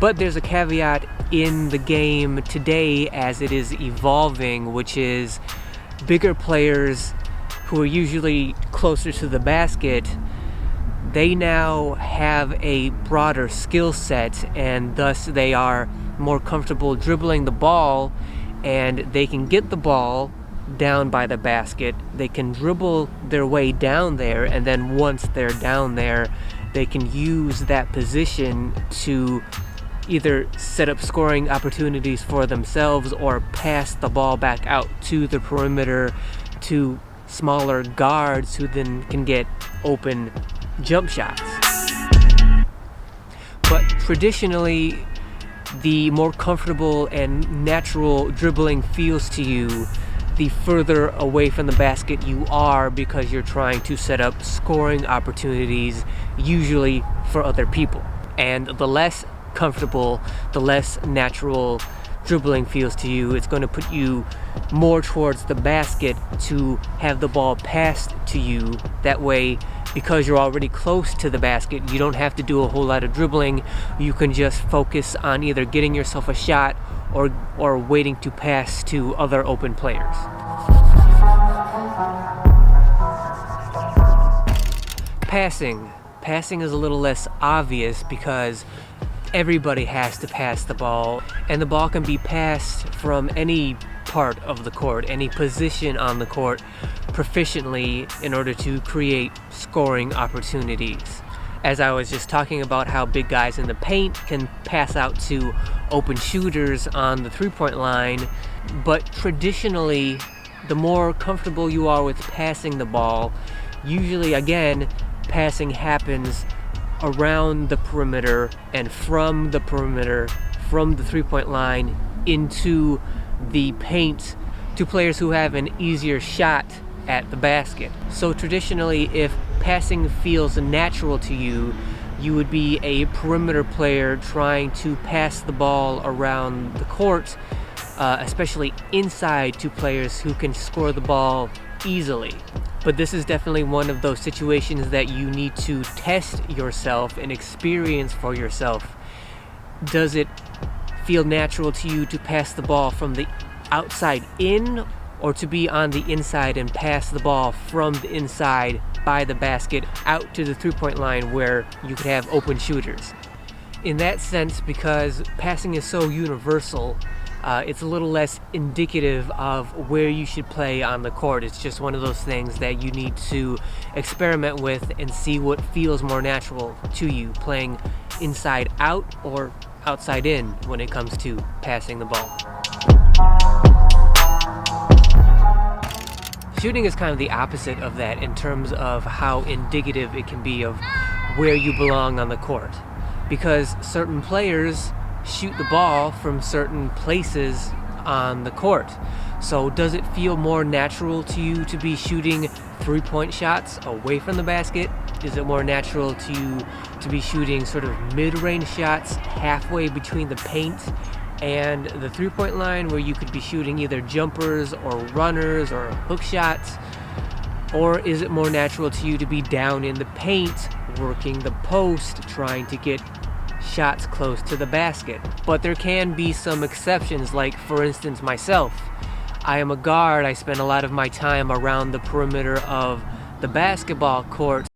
But there's a caveat in the game today as it is evolving, which is bigger players who are usually closer to the basket, they now have a broader skill set, and thus they are more comfortable dribbling the ball, and they can get the ball down by the basket. They can dribble their way down there, and then once they're down there, they can use that position to either set up scoring opportunities for themselves or pass the ball back out to the perimeter to smaller guards who then can get open jump shots. But traditionally, the more comfortable and natural dribbling feels to you, the further away from the basket you are, because you're trying to set up scoring opportunities, usually for other people. And the less comfortable, the less natural dribbling feels to you, it's going to put you more towards the basket to have the ball passed to you. That way, because you're already close to the basket, you don't have to do a whole lot of dribbling. You can just focus on either getting yourself a shot or waiting to pass to other open players. Passing is a little less obvious because everybody has to pass the ball, and the ball can be passed from any part of the court, any position on the court, proficiently in order to create scoring opportunities. As I was just talking about how big guys in the paint can pass out to open shooters on the three-point line, but traditionally, the more comfortable you are with passing the ball, usually, again, passing happens around the perimeter and from the perimeter, from the three-point line into the paint to players who have an easier shot at the basket. So traditionally, if passing feels natural to you, you would be a perimeter player trying to pass the ball around the court, especially inside to players who can score the ball easily. But this is definitely one of those situations that you need to test yourself and experience for yourself. Does it feel natural to you to pass the ball from the outside in, or to be on the inside and pass the ball from the inside by the basket out to the three-point line where you could have open shooters? In that sense, because passing is so universal, it's a little less indicative of where you should play on the court. It's just one of those things that you need to experiment with and see what feels more natural to you, playing inside out or outside in when it comes to passing the ball. Shooting is kind of the opposite of that in terms of how indicative it can be of where you belong on the court, because certain players shoot the ball from certain places on the court. So does it feel more natural to you to be shooting three-point shots away from the basket? Is it more natural to you to be shooting sort of mid-range shots halfway between the paint and the three-point line, where you could be shooting either jumpers or runners or hook shots? Or is it more natural to you to be down in the paint, working the post, trying to get shots close to the basket? But there can be some exceptions, like for instance myself. I am a guard. I spend a lot of my time around the perimeter of the basketball court.